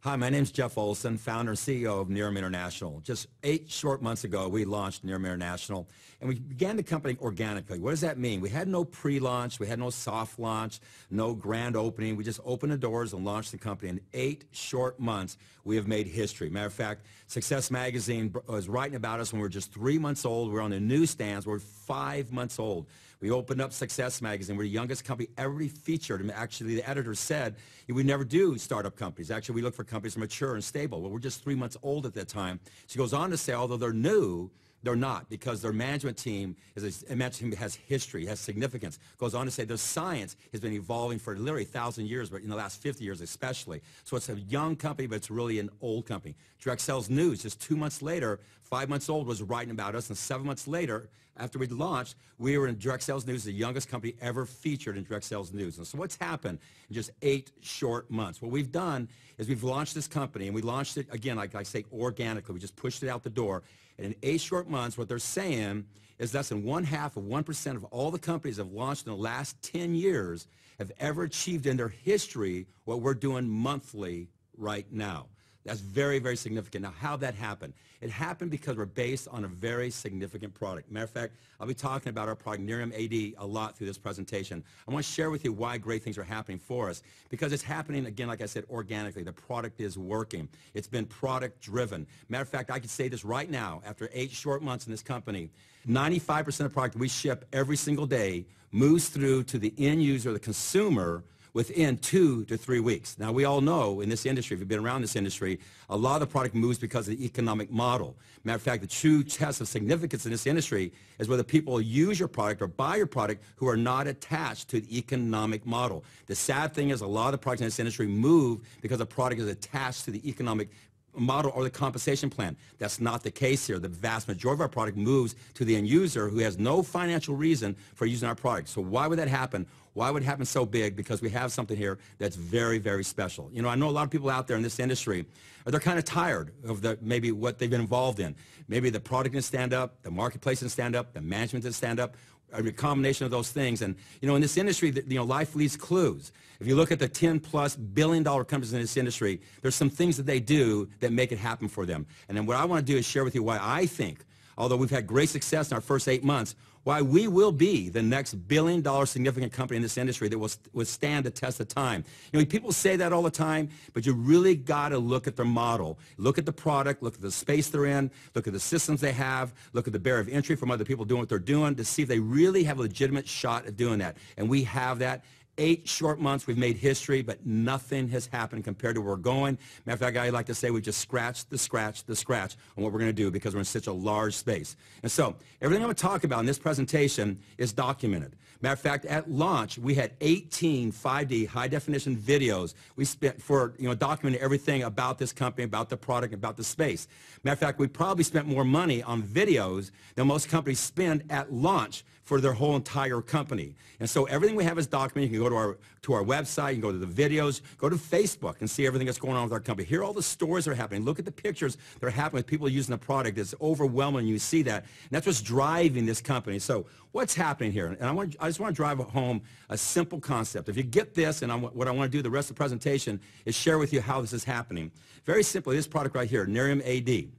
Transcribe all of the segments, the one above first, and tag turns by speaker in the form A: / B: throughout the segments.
A: Hi, my name's Jeff Olson, founder and CEO of Nerium International. Just 8 short months ago, we launched Nerium International, and we began the company organically. What does that mean? We had no pre-launch, we had no soft launch, no grand opening. We just opened the doors and launched the company. In 8 short months, we have made history. Matter of fact, Success Magazine was writing about us when we were just 3 months old. We were on the newsstands. We're 5 months old. We opened up Success Magazine. We're the youngest company ever to be featured. And actually, the editor said we never do startup companies. Actually, we look for companies that are mature and stable. Well, we're just 3 months old at that time. She goes on to say, although they're new, they're not, because their management team has history, has significance. Goes on to say their science has been evolving for literally 1,000 years, but in the last 50 years especially. So it's a young company, but it's really an old company. Direct Sales News, just 2 months later, 5 months old, was writing about us, and 7 months later, after we'd launched, we were in Direct Sales News, the youngest company ever featured in Direct Sales News. And so what's happened in just 8 short months? What we've done is we've launched this company, and we launched it, again, like I say, organically. We just pushed it out the door. And in 8 short months, what they're saying is less than 1/2% of all the companies that have launched in the last 10 years have ever achieved in their history what we're doing monthly right now. That's very, very significant. Now, how'd that happen? It happened because we're based on a very significant product. Matter of fact, I'll be talking about our product, Nerium AD, a lot through this presentation. I want to share with you why great things are happening for us, because it's happening, again, like I said, organically. The product is working. It's been product-driven. Matter of fact, I can say this right now, after 8 short months in this company, 95% of the product we ship every single day moves through to the end user, the consumer, within 2 to 3 weeks. Now, we all know in this industry, if you've been around this industry, a lot of the product moves because of the economic model. Matter of fact, the true test of significance in this industry is whether people use your product or buy your product who are not attached to the economic model. The sad thing is a lot of the products in this industry move because the product is attached to the economic model or the compensation plan. That's not the case here. The vast majority of our product moves to the end user who has no financial reason for using our product. So why would that happen? Why would it happen so big? Because we have something here that's very, very special. You know, I know a lot of people out there in this industry, they're kind of tired of maybe what they've been involved in. Maybe the product didn't stand up, the marketplace didn't stand up, the management didn't stand up, a combination of those things. And, you know, in this industry, life leaves clues. If you look at the 10+ billion-dollar companies in this industry, there's some things that they do that make it happen for them. And then what I want to do is share with you why I think, although we've had great success in our first 8 months, why we will be the next billion-dollar significant company in this industry that will withstand the test of time. You know, people say that all the time, but you really got to look at their model. Look at the product, look at the space they're in, look at the systems they have, look at the barrier of entry from other people doing what they're doing to see if they really have a legitimate shot at doing that. And we have that. 8 short months, we've made history, but nothing has happened compared to where we're going. Matter of fact, I like to say we've just scratched the scratch on what we're going to do because we're in such a large space. And so everything I'm going to talk about in this presentation is documented. Matter of fact, at launch, we had 18 5D high-definition videos we spent for documenting everything about this company, about the product, about the space. Matter of fact, we probably spent more money on videos than most companies spend at launch for their whole entire company. And so everything we have is documented. You can go to our website, you can go to the videos, go to Facebook and see everything that's going on with our company. Hear all the stories that are happening. Look at the pictures that are happening with people using the product. It's overwhelming. You see that. And that's what's driving this company. So what's happening here? And I just want to drive home a simple concept. If you get this, and what I want to do the rest of the presentation is share with you how this is happening. Very simply, this product right here, Nerium AD.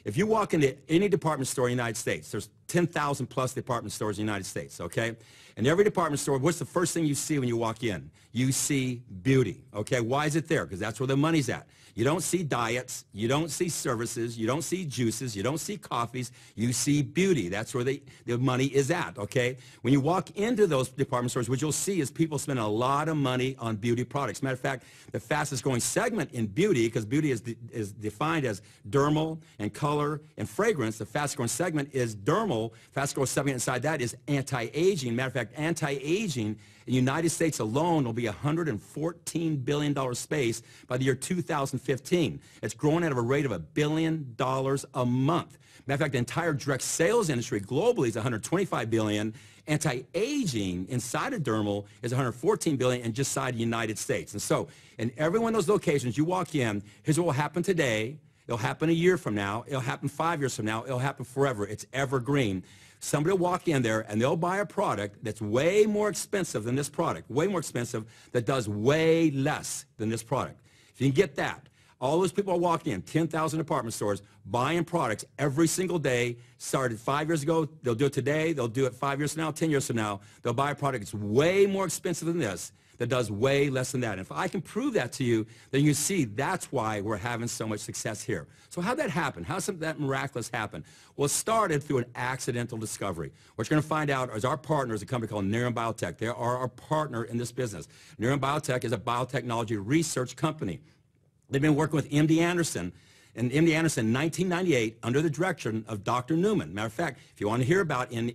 A: If you walk into any department store in the United States, there's 10,000 plus department stores in the United States, okay? And every department store, what's the first thing you see when you walk in? You see beauty, okay? Why is it there? Because that's where the money's at. You don't see diets, you don't see services, you don't see juices, you don't see coffees, you see beauty. That's where the money is at, okay? When you walk into those department stores, what you'll see is people spending a lot of money on beauty products. Matter of fact, the fastest growing segment in beauty, because beauty is defined as dermal and color and fragrance, the fastest growing segment is dermal. Fastest growing segment inside that is anti-aging. Matter of fact, anti-aging in the United States alone will be a $114 billion space by the year 2015. It's growing at a rate of $1 billion a month. Matter of fact, the entire direct sales industry globally is $125 billion. Anti-aging inside of dermal is $114 billion and just inside the United States. And so in every one of those locations you walk in, here's what will happen today. It'll happen a year from now. It'll happen 5 years from now. It'll happen forever. It's evergreen. Somebody will walk in there and they'll buy a product that's way more expensive than this product, way more expensive, that does way less than this product. If you can get that, All those people are walking in, 10,000 department stores, buying products every single day. Started 5 years ago. They'll do it today. They'll do it 5 years from now, 10 years from now. They'll buy a product that's way more expensive than this, that does way less than that. And if I can prove that to you, then you see that's why we're having so much success here. So how'd that happen? How'd something that miraculous happen? Well, it started through an accidental discovery. What you're going to find out is our partner is a company called Nerium Biotech. They are our partner in this business. Nerium Biotech is a biotechnology research company. They've been working with MD Anderson, and MD Anderson in 1998 under the direction of Dr. Newman. Matter of fact, if you want to hear about Nerium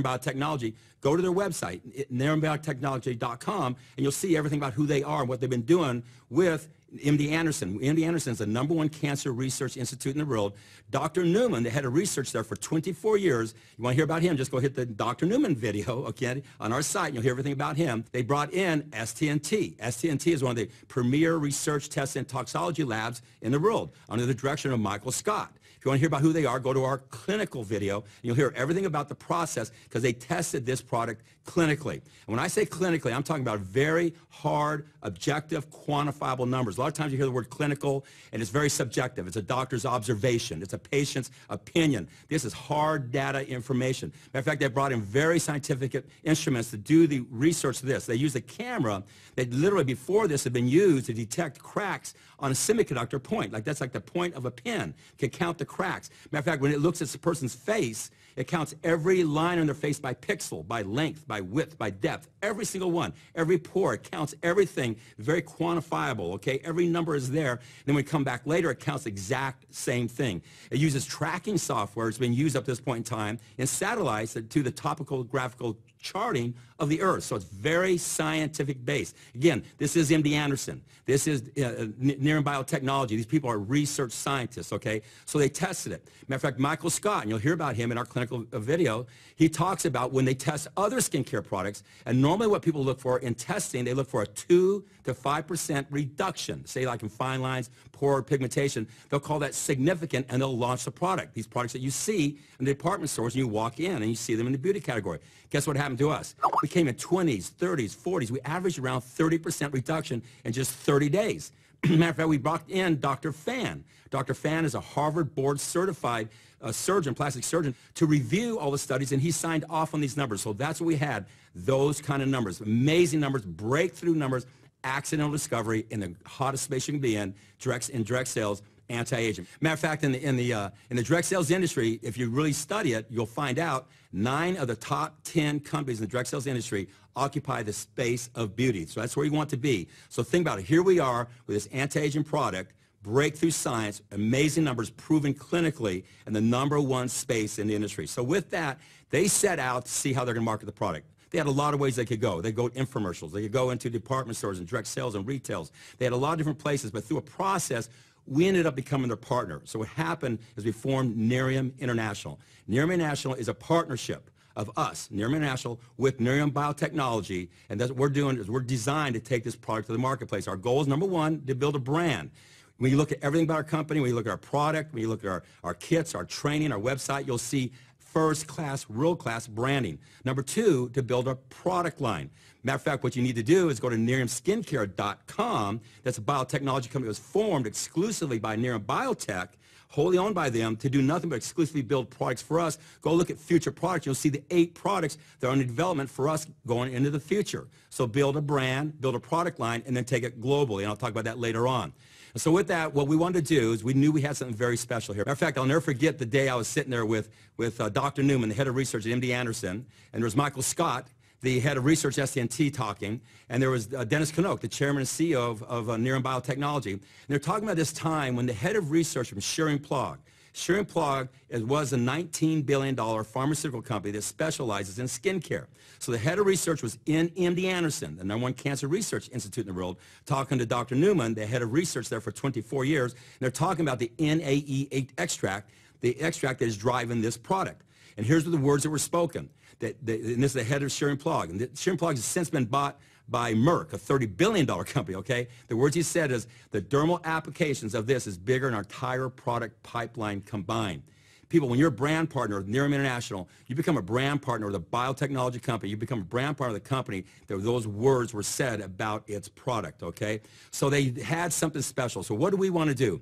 A: Biotechnology, go to their website, neriumbiotechnology.com, and you'll see everything about who they are and what they've been doing with MD Anderson. MD Anderson is the #1 cancer research institute in the world. Dr. Newman, the head of research there for 24 years. You want to hear about him, just go hit the Dr. Newman video, okay, on our site, and you'll hear everything about him. They brought in STNT. STNT is one of the premier research, test, and toxicology labs in the world under the direction of Michael Scott. If you want to hear about who they are, go to our clinical video, and you'll hear everything about the process because they tested this product clinically. And when I say clinically, I'm talking about very hard, objective, quantifiable numbers. A lot of times you hear the word clinical, and it's very subjective. It's a doctor's observation. It's a patient's opinion. This is hard data information. Matter of fact, they brought in very scientific instruments to do the research of this. They used a camera that literally before this had been used to detect cracks on a semiconductor point. Like that's like the point of a pen. It can count the cracks. Matter of fact, when it looks at the person's face, it counts every line on their face by pixel, by length, by width, by depth, every single one, every pore. It counts everything, very quantifiable, okay? Every number is there. And then when we come back later, it counts the exact same thing. It uses tracking software. It's been used up to this point in time in satellites that do the topographical charting of the Earth. So it's very scientific based. Again, this is MD Anderson. This is Nerium Biotechnology. These people are research scientists, okay? So they tested it. Matter of fact, Michael Scott, and you'll hear about him in our clinical video, he talks about when they test other skincare products, and normally what people look for in testing, they look for a 2 to 5% reduction. Say like in fine lines, pore pigmentation, they'll call that significant and they'll launch the product. These products that you see in the department stores and you walk in and you see them in the beauty category. Guess what happened to us? We came in 20s, 30s, 40s. We averaged around 30% reduction in just 30 days. Matter of fact, we brought in Dr. Fan. Dr. Fan is a Harvard board certified surgeon, plastic surgeon, to review all the studies, and he signed off on these numbers. So that's what we had, those kind of numbers, amazing numbers, breakthrough numbers, accidental discovery in the hottest space you can be in direct sales, anti-aging. Matter of fact, in the direct sales industry, if you really study it, you'll find out 9 of the top 10 companies in the direct sales industry occupy the space of beauty. So that's where you want to be. So think about it. Here we are with this anti-aging product, breakthrough science, amazing numbers proven clinically, and the #1 space in the industry. So with that, they set out to see how they're going to market the product. They had a lot of ways they could go. They go infomercials. They could go into department stores and direct sales and retails. They had a lot of different places, but through a process, we ended up becoming their partner. So what happened is we formed Nerium International. Nerium International is a partnership of us, Nerium International, with Nerium Biotechnology, and that's what we're doing is we're designed to take this product to the marketplace. Our goal is, #1, to build a brand. When you look at everything about our company, when you look at our product, when you look at our kits, our training, our website, you'll see first-class, world-class branding. #2, to build a product line. Matter of fact, what you need to do is go to neriumskincare.com. That's a biotechnology company that was formed exclusively by Nerium Biotech, wholly owned by them, to do nothing but exclusively build products for us. Go look at future products. You'll see the 8 products that are under development for us going into the future. So build a brand, build a product line, and then take it globally, and I'll talk about that later on. And so with that, what we wanted to do is we knew we had something very special here. Matter of fact, I'll never forget the day I was sitting there with Dr. Newman, the head of research at MD Anderson, and there was Michael Scott, the head of research at STNT, talking, and there was Dennis Knoke, the chairman and CEO of Nerium Biotechnology. And they're talking about this time when the head of research from Schering-Plough was a $19 billion pharmaceutical company that specializes in skincare. So the head of research was in MD Anderson, the #1 cancer research institute in the world, talking to Dr. Newman, the head of research there for 24 years. And they're talking about the NAE8 extract, the extract that is driving this product. And here's the words that were spoken. And this is the head of Schering-Plough. And Schering-Plough has since been bought by Merck, a $30 billion company, okay? The words he said is, the dermal applications of this is bigger than our entire product pipeline combined. people, when you're a brand partner of Nerium International, you become a brand partner of the biotechnology company. You become a brand partner of the company that those words were said about its product, okay? So they had something special. So what do we want to do?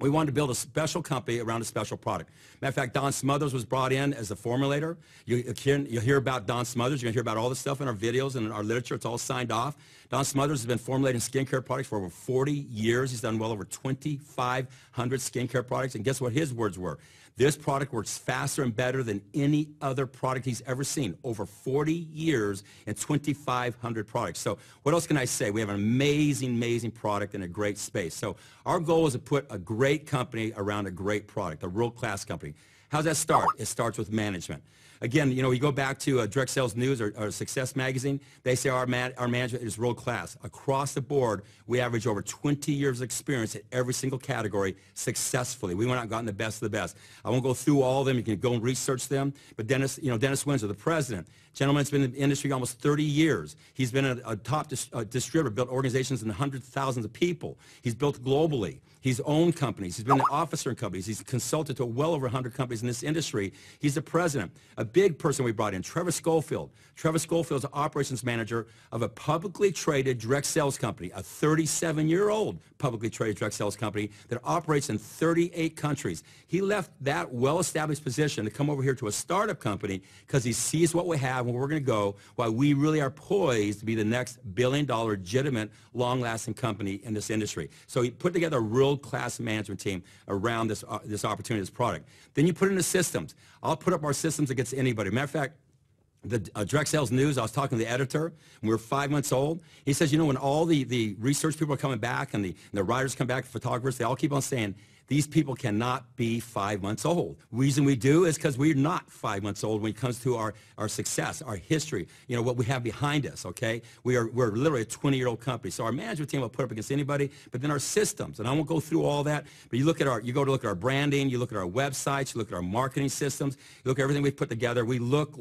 A: We wanted to build a special company around a special product. Matter of fact, Don Smothers was brought in as the formulator. You'll hear about Don Smothers. You're going to hear about all this stuff in our videos and in our literature. It's all signed off. Don Smothers has been formulating skincare products for over 40 years. He's done well over 2,500 skincare products. And guess what his words were? This product works faster and better than any other product he's ever seen. Over 40 years and 2,500 products. So what else can I say? We have an amazing, amazing product in a great space. So our goal is to put a great company around a great product, a world-class company. How does that start? It starts with management. Again, you know, you go back to Direct Sales News or Success Magazine, they say our management is world class. Across the board, we average over 20 years of experience in every single category successfully. We went out and gotten the best of the best. I won't go through all of them. You can go and research them. But Dennis Windsor, the president, gentleman's been in the industry almost 30 years. He's been a top distributor, built organizations in hundreds of thousands of people. He's built globally. He's owned companies. He's been an officer in companies. He's consulted to well over 100 companies in this industry. He's the president. A big person we brought in, Trevor Schofield. Trevor Schofield is the operations manager of a publicly traded direct sales company, a 37-year-old publicly traded direct sales company that operates in 38 countries. He left that well-established position to come over here to a startup company because he sees what we have and where we're going to go, while we really are poised to be the next billion-dollar, legitimate, long-lasting company in this industry. So he put together a world-class management team around this opportunity, this product. Then you put in the systems. I'll put up our systems against anybody. Matter of fact, the Direct Sales News, I was talking to the editor, and we were 5 months old. He says, you know, when all the research people are coming back and the writers come back, the photographers, they all keep on saying, these people cannot be 5 months old. The reason we do is because we're not 5 months old when it comes to our success, our history, you know, what we have behind us, okay? We're literally a 20-year-old company. So our management team will put up against anybody, but then our systems, and I won't go through all that, but you go to look at our branding, you look at our websites, you look at our marketing systems, you look at everything we've put together, we look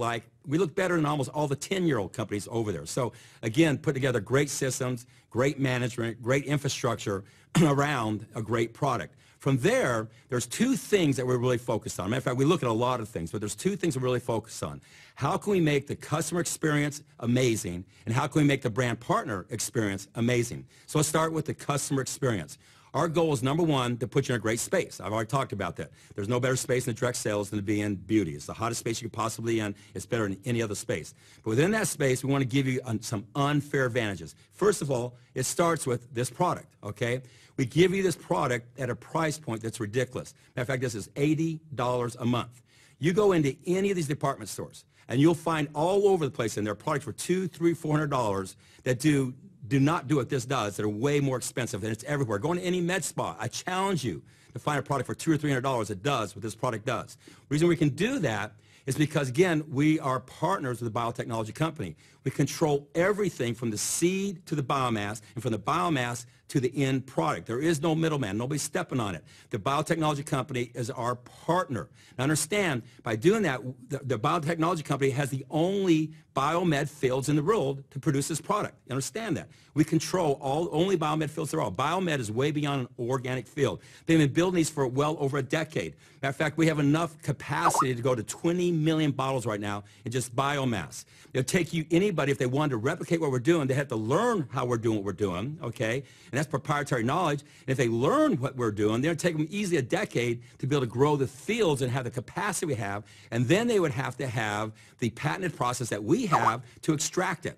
A: better than almost all the 10-year-old companies over there. So again, put together great systems, great management, great infrastructure around a great product. From there, there's two things that we're really focused on. Matter of fact, we look at a lot of things, but there's two things we're really focused on. How can we make the customer experience amazing, and how can we make the brand partner experience amazing? So let's start with the customer experience. Our goal is, number one, to put you in a great space. I've already talked about that. There's no better space in direct sales than to be in beauty. It's the hottest space you could possibly be in. It's better than any other space. But within that space, we want to give you some unfair advantages. First of all, it starts with this product, okay? We give you this product at a price point that's ridiculous. Matter of fact, this is $80 a month. You go into any of these department stores, and you'll find all over the place in there products for $200, $300, $400 that do not do what this does, that are way more expensive, and it's everywhere. Go into any med spa. I challenge you to find a product for $200 or $300 that does what this product does. The reason we can do that is because, again, we are partners with a biotechnology company. We control everything from the seed to the biomass, and from the biomass to the end product. There is no middleman. Nobody's stepping on it. The biotechnology company is our partner. Now understand, by doing that, the biotechnology company has the only biomed fields in the world to produce this product. You understand that? We control only biomed fields there are. Biomed is way beyond an organic field. They've been building these for well over a decade. Matter of fact, we have enough capacity to go to 20 million bottles right now in just biomass. It'll take anybody, if they wanted to replicate what we're doing, they have to learn how we're doing what we're doing, okay? And that's proprietary knowledge. And if they learn what we're doing, they'll take them easily a decade to be able to grow the fields and have the capacity we have. And then they would have to have the patented process that we have to extract it.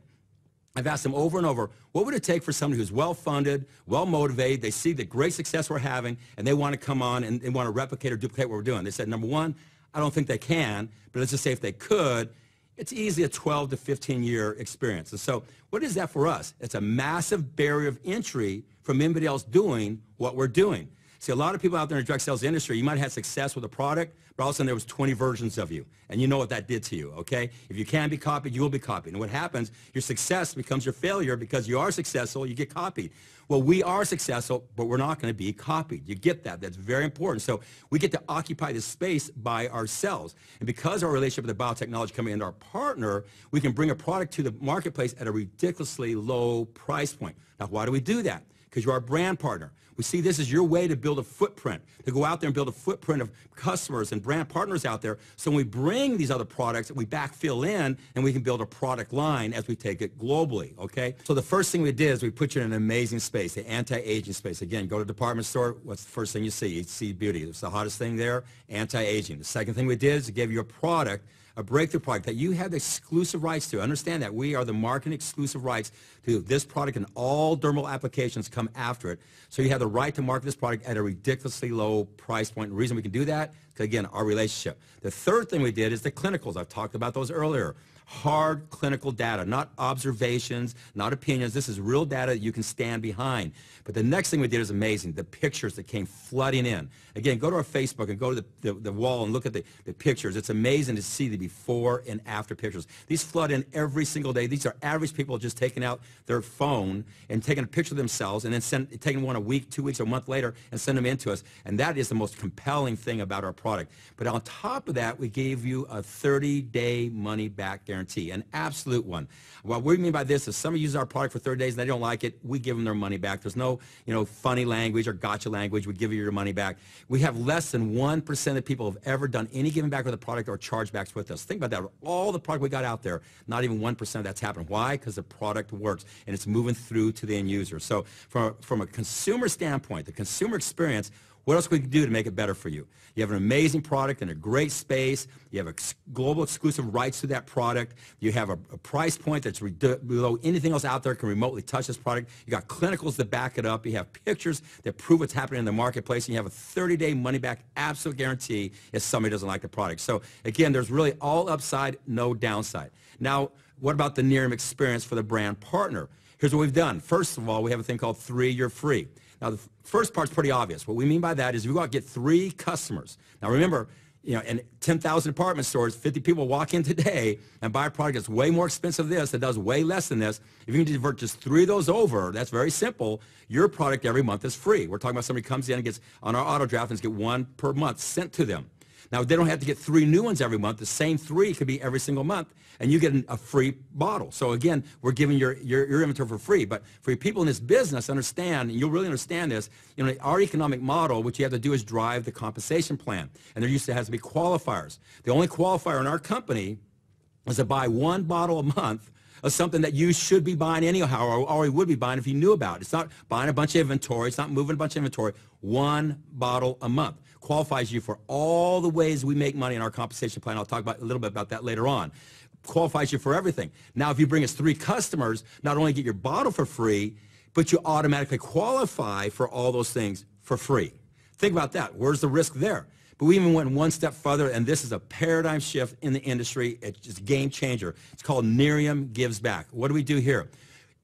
A: I've asked them over and over, what would it take for somebody who's well-funded, well-motivated, they see the great success we're having, and they want to come on and want to replicate or duplicate what we're doing? They said, number one, I don't think they can, but let's just say if they could, it's easily a 12 to 15-year experience. And so what is that for us? It's a massive barrier of entry from anybody else doing what we're doing. See, a lot of people out there in the direct sales industry, you might have had success with a product, but all of a sudden there was 20 versions of you. And you know what that did to you, okay? If you can be copied, you will be copied. And what happens, your success becomes your failure because you are successful, you get copied. Well, we are successful, but we're not going to be copied. You get that. That's very important. So we get to occupy this space by ourselves. And because of our relationship with the biotechnology company and our partner, we can bring a product to the marketplace at a ridiculously low price point. Now, why do we do that? because you're our brand partner. We see this as your way to build a footprint, to go out there and build a footprint of customers and brand partners out there. So when we bring these other products, we backfill in and we can build a product line as we take it globally, okay? So the first thing we did is we put you in an amazing space, the anti-aging space. Again, go to a department store, what's the first thing you see? You see beauty. It's the hottest thing there, anti-aging. The second thing we did is to give you a product, a breakthrough product that you have the exclusive rights to. Understand that we are the marketing exclusive rights to this product, and all dermal applications come after it. So you have the right to market this product at a ridiculously low price point. The reason we can do that is, again, our relationship. The third thing we did is the clinicals. I've talked about those earlier. Hard clinical data, not observations, not opinions. This is real data that you can stand behind. But the next thing we did is amazing, the pictures that came flooding in. Again, go to our Facebook and go to the wall and look at the pictures. It's amazing to see the before and after pictures. These flood in every single day. These are average people just taking out their phone and taking a picture of themselves and then taking one a week, 2 weeks, or a month later and send them in to us. And that is the most compelling thing about our product. But on top of that, we gave you a 30-day money-back guarantee, an absolute one. What we mean by this is somebody uses our product for 30 days and they don't like it, we give them their money back. There's no, funny language or gotcha language. We give you your money back. We have less than 1% of people have ever done any giving back with a product or chargebacks with us. Think about that. All the product we got out there, not even 1% of that's happened. Why? Because the product works and it's moving through to the end user. So from a consumer standpoint, the consumer experience, what else can we do to make it better for you? You have an amazing product in a great space. You have global exclusive rights to that product. You have a price point that's below anything else out there can remotely touch this product. You got clinicals that back it up. You have pictures that prove what's happening in the marketplace. And you have a 30-day money-back absolute guarantee if somebody doesn't like the product. So again, there's really all upside, no downside. Now, what about the Nerium experience for the brand partner? Here's what we've done. First of all, we have a thing called 3 Year Free. Now, the first part's pretty obvious. What we mean by that is if you go out and get 3 customers. Now, remember, in 10,000 department stores, 50 people walk in today and buy a product that's way more expensive than this, that does way less than this. If you can divert just 3 of those over, that's very simple. Your product every month is free. We're talking about somebody comes in and gets on our auto draft and gets 1 per month sent to them. Now, they don't have to get 3 new ones every month. The same 3 could be every single month, and you get a free bottle. So again, we're giving your inventory for free. But for your people in this business, understand, and you'll really understand this, our economic model, what you have to do is drive the compensation plan. And there used to have to be qualifiers. The only qualifier in our company is to buy 1 bottle a month of something that you should be buying anyhow, or you would be buying if you knew about it. It's not buying a bunch of inventory. It's not moving a bunch of inventory. 1 bottle a month qualifies you for all the ways we make money in our compensation plan. I'll talk about a little bit about that later on. Qualifies you for everything. Now, if you bring us 3 customers, not only get your bottle for free, but you automatically qualify for all those things for free. Think about that. Where's the risk there? But we even went 1 step further, and this is a paradigm shift in the industry. It's just a game changer. It's called Nerium Gives Back. What do we do here?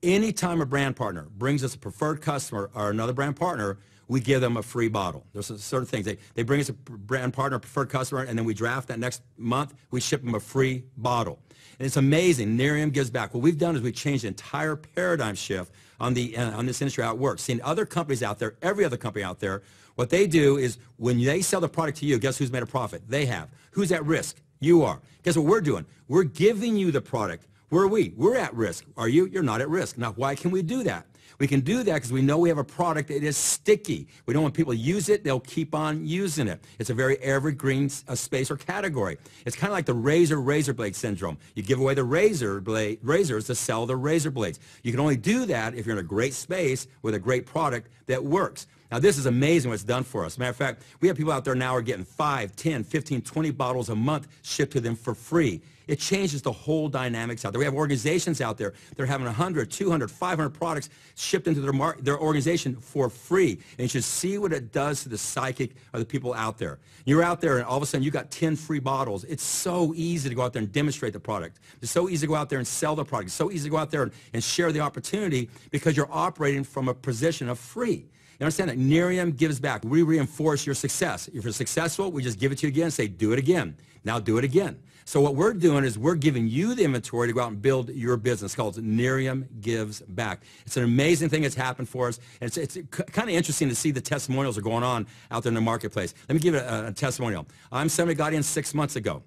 A: Anytime a brand partner brings us a preferred customer or another brand partner, we give them a free bottle. There's certain things. They bring us a brand partner, a preferred customer, and then we draft that next month. We ship them a free bottle. And it's amazing. Nerium Gives Back. What we've done is we've changed the entire paradigm shift on this industry, how it works. Seeing other companies out there, every other company out there, what they do is when they sell the product to you, guess who's made a profit? They have. Who's at risk? You are. Guess what we're doing? We're giving you the product. Where are we? We're at risk. Are you? You're not at risk. Now, why can we do that? We can do that because we know we have a product that is sticky. We know when people use it, they'll keep on using it. It's a very evergreen space or category. It's kind of like the razor blade syndrome. You give away the razors to sell the razor blades. You can only do that if you're in a great space with a great product that works. Now, this is amazing what it's done for us. Matter of fact, we have people out there now who are getting 5, 10, 15, 20 bottles a month shipped to them for free. It changes the whole dynamics out there. We have organizations out there that are having 100, 200, 500 products shipped into their organization for free. And you should see what it does to the psychic of the people out there. You're out there and all of a sudden you got 10 free bottles. It's so easy to go out there and demonstrate the product. It's so easy to go out there and sell the product. It's so easy to go out there and share the opportunity because you're operating from a position of free. You understand that Nerium gives back. We reinforce your success. If you're successful, we just give it to you again and say, do it again. Now do it again. So what we're doing is we're giving you the inventory to go out and build your business called Nerium Gives Back. It's an amazing thing that's happened for us. And it's kind of interesting to see the testimonials that are going on out there in the marketplace. Let me give it a testimonial. I'm somebody got in 6 months ago.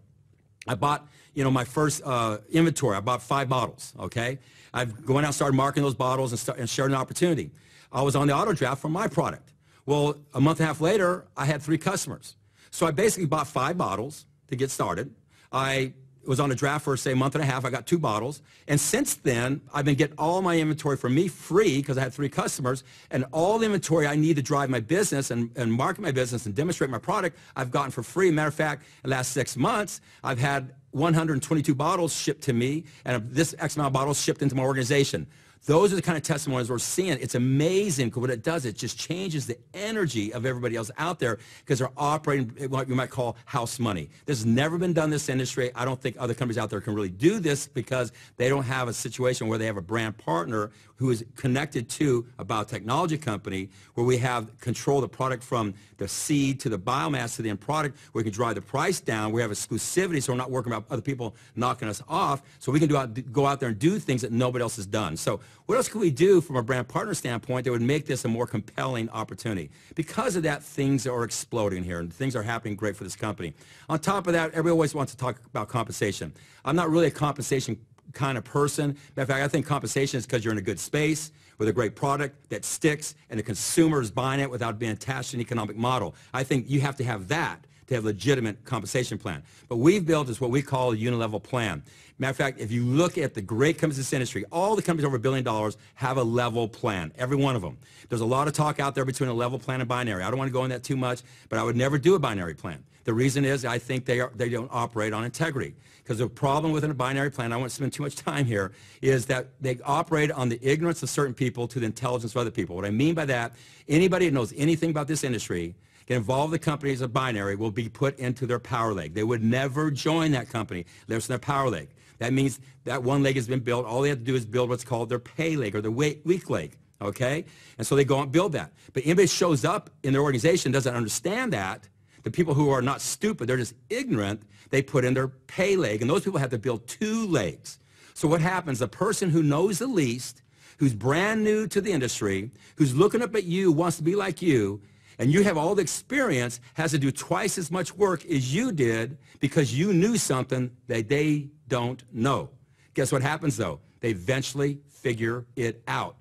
A: I bought, my first inventory. I bought 5 bottles, okay? I've gone out and started marketing those bottles and shared an opportunity. I was on the auto draft for my product. Well, a month and a half later, I had 3 customers. So I basically bought 5 bottles to get started. I was on a draft for, say, a month and a half. I got 2 bottles. And since then, I've been getting all my inventory for me free because I had 3 customers. And all the inventory I need to drive my business and market my business and demonstrate my product, I've gotten for free. Matter of fact, the last 6 months, I've had 122 bottles shipped to me, and this X amount of bottles shipped into my organization. Those are the kind of testimonies we're seeing. It's amazing because what it does, it just changes the energy of everybody else out there because they're operating what you might call house money. This has never been done in this industry. I don't think other companies out there can really do this because they don't have a situation where they have a brand partner who is connected to a biotechnology company where we have control of the product from the seed to the biomass to the end product, where we can drive the price down. We have exclusivity, so we're not working about other people knocking us off, so we can go out there and do things that nobody else has done. So what else can we do from a brand partner standpoint that would make this a more compelling opportunity? Because of that, things are exploding here, and things are happening great for this company. On top of that, everybody always wants to talk about compensation. I'm not really a compensation kind of person. Matter of fact, I think compensation is because you're in a good space with a great product that sticks and the consumer is buying it without being attached to an economic model. I think you have to have that to have a legitimate compensation plan. But we've built is what we call a unilevel plan. Matter of fact, if you look at the great companies in this industry, all the companies over $1 billion have a level plan, every one of them. There's a lot of talk out there between a level plan and binary. I don't want to go into that too much, but I would never do a binary plan. The reason is I think they don't operate on integrity. Because the problem with a binary plan, I won't spend too much time here, is that they operate on the ignorance of certain people to the intelligence of other people. What I mean by that, anybody that knows anything about this industry get involved with the companies of binary will be put into their power leg. They would never join that company unless their power leg. That means that one leg has been built. All they have to do is build what's called their pay leg or their weak leg, okay? And so they go and build that. But anybody shows up in their organization doesn't understand that. The people who are not stupid, they're just ignorant, they put in their pay leg, and those people have to build 2 legs. So what happens, the person who knows the least, who's brand new to the industry, who's looking up at you, wants to be like you, and you have all the experience, has to do twice as much work as you did because you knew something that they don't know. Guess what happens, though? They eventually figure it out.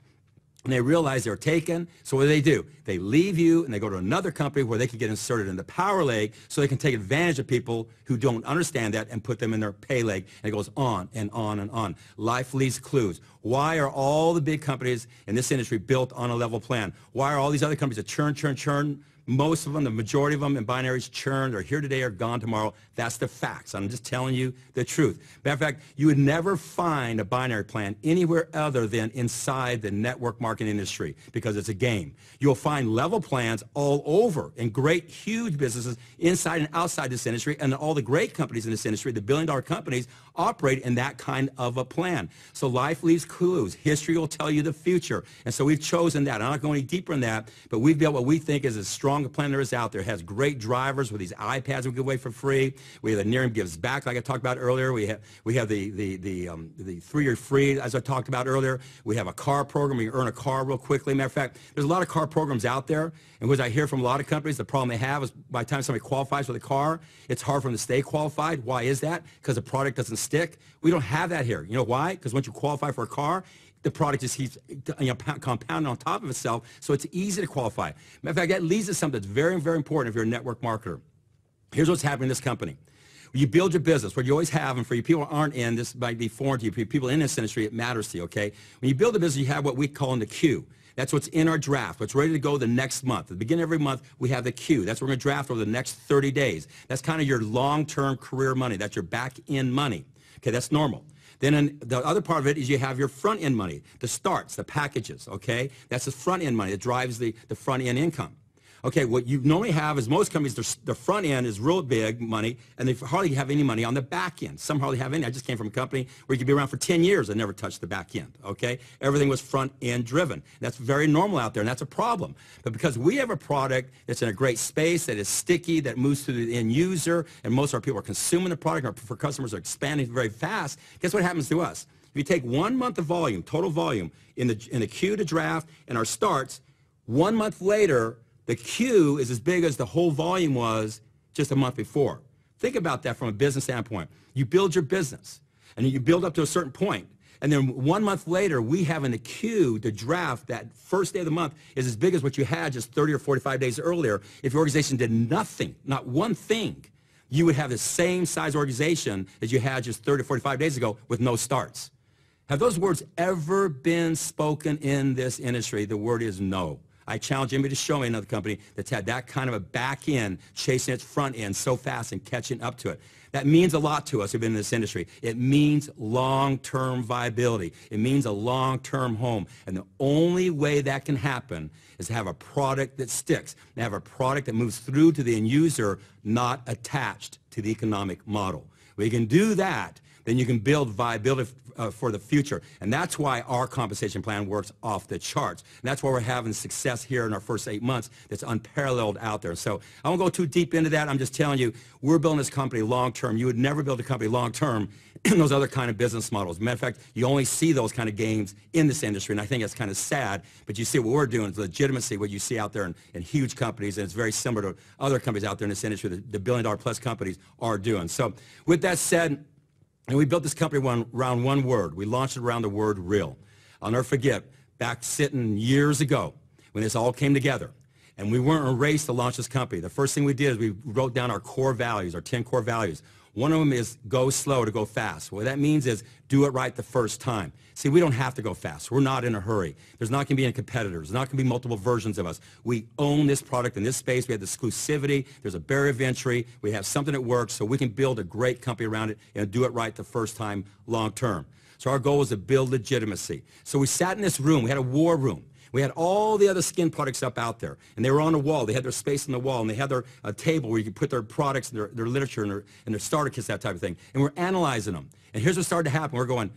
A: And they realize they're taken, so what do? They leave you and they go to another company where they can get inserted in the power leg so they can take advantage of people who don't understand that and put them in their pay leg. And it goes on and on and on. Life leaves clues. Why are all the big companies in this industry built on a level plan? Why are all these other companies that churn? Most of them, the majority of them in binaries churn. They're here today or gone tomorrow. That's the facts. I'm just telling you the truth. Matter of fact, you would never find a binary plan anywhere other than inside the network marketing industry because it's a game. You'll find level plans all over in great, huge businesses inside and outside this industry, and all the great companies in this industry, the billion-dollar companies, operate in that kind of a plan. So life leaves clues. History will tell you the future. And so we've chosen that. I'm not going any deeper in that, but we've built what we think is a strong plan there is out there. It has great drivers with these iPads we give away for free. We have the Nerium Gives Back, like I talked about earlier. We have the 3-year free, as I talked about earlier. We have a car program. We earn a car real quickly. Matter of fact, there's a lot of car programs out there, and what I hear from a lot of companies, the problem they have is by the time somebody qualifies for the car, it's hard for them to stay qualified. Why is that? Because the product doesn't stick. We don't have that here. You know why? Because once you qualify for a car, the product just keeps compounding on top of itself, so it's easy to qualify. Matter of fact, that leads to something that's very, very important if you're a network marketer. Here's what's happening in this company. You build your business, what you always have, and for you people who aren't in, this might be foreign to you, people in this industry, it matters to you, okay? When you build a business, you have what we call in the queue. That's what's in our draft, what's ready to go the next month. At the beginning of every month, we have the queue. That's what we're going to draft over the next 30 days. That's kind of your long-term career money. That's your back-end money. Okay, that's normal. Then the other part of it is you have your front-end money, the starts, the packages, okay? That's the front-end money that drives the front-end income. Okay, what you normally have is most companies, the front end is real big money, and they hardly have any money on the back end. Some hardly have any. I just came from a company where you could be around for 10 years and never touch the back end, okay? Everything was front end driven. That's very normal out there, and that's a problem. But because we have a product that's in a great space, that is sticky, that moves to the end user, and most of our people are consuming the product, and our customers are expanding very fast, guess what happens to us? If you take 1 month of volume, total volume, in the queue to draft and our starts, 1 month later, the queue is as big as the whole volume was just a month before. Think about that from a business standpoint. You build your business, and you build up to a certain point, And then 1 month later, we have in the queue to draft that first day of the month is as big as what you had just 30 or 45 days earlier. If your organization did nothing, not one thing, you would have the same size organization as you had just 30 or 45 days ago with no starts. Have those words ever been spoken in this industry? The word is no. I challenge anybody to show me another company that's had that kind of a back end chasing its front end so fast and catching up to it. That means a lot to us who've been in this industry. It means long-term viability. It means a long-term home. And the only way that can happen is to have a product that sticks, and have a product that moves through to the end user, not attached to the economic model. When you can do that, then you can build viability for the future. And that's why our compensation plan works off the charts. And that's why we're having success here in our first 8 months that's unparalleled out there. So I won't go too deep into that. I'm just telling you, we're building this company long-term. You would never build a company long-term in those other kind of business models. Matter of fact, you only see those kind of games in this industry, and I think that's kind of sad. But you see what we're doing is legitimacy, what you see out there in huge companies, and it's very similar to other companies out there in this industry, the billion-dollar-plus companies are doing. So with that said, and we built this company around one word. We launched it around the word real. I'll never forget, back sitting years ago when this all came together, and we weren't in a race to launch this company. The first thing we did is we wrote down our core values, our 10 core values. One of them is go slow to go fast. What that means is do it right the first time. See, we don't have to go fast. We're not in a hurry. There's not going to be any competitors. There's not going to be multiple versions of us. We own this product in this space. We have the exclusivity. There's a barrier of entry. We have something that works, so we can build a great company around it and do it right the first time long term. So our goal is to build legitimacy. So we sat in this room. We had a war room. We had all the other skin products up out there, and they were on the wall. They had their space on the wall, and they had their table where you could put their products and their literature and their starter kits, that type of thing. And we're analyzing them. And here's what started to happen. We're going,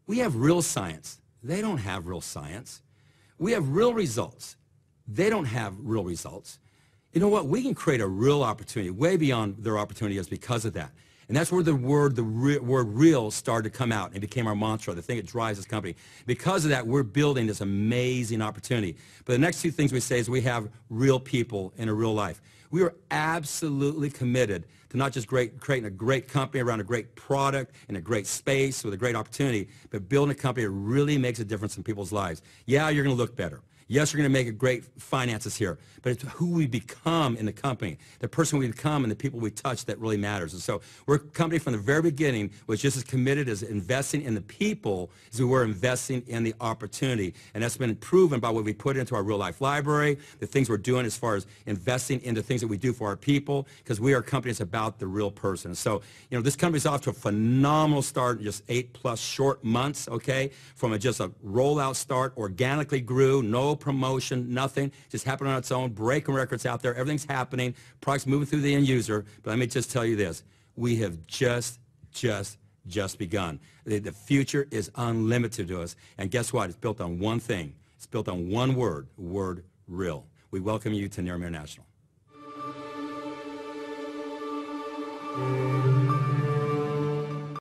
A: we have real science. They don't have real science. We have real results. They don't have real results. You know what? We can create a real opportunity way beyond their opportunity is because of that. And that's where the word real started to come out and became our mantra, the thing that drives this company. Because of that, we're building this amazing opportunity. But the next two things we say is we have real people in a real life. We are absolutely committed to not just creating a great company around a great product in a great space with a great opportunity, but building a company that really makes a difference in people's lives. Yeah, you're going to look better. Yes, you're going to make a great finances here, but it's who we become in the company, the person we become and the people we touch that really matters. And so we're a company from the very beginning was just as committed as investing in the people as we were investing in the opportunity. And that's been proven by what we put into our real life library, the things we're doing as far as investing into things that we do for our people, because we are a company that's about the real person. And so, you know, this company's off to a phenomenal start in just 8+ short months, okay, from just a rollout start, organically grew, no promotion, nothing, just happened on its own, breaking records out there, everything's happening, products moving through the end user. But let me just tell you this, we have just begun. The future is unlimited to us, and guess what? It's built on one thing. It's built on one word, real. We welcome you to Nerium International.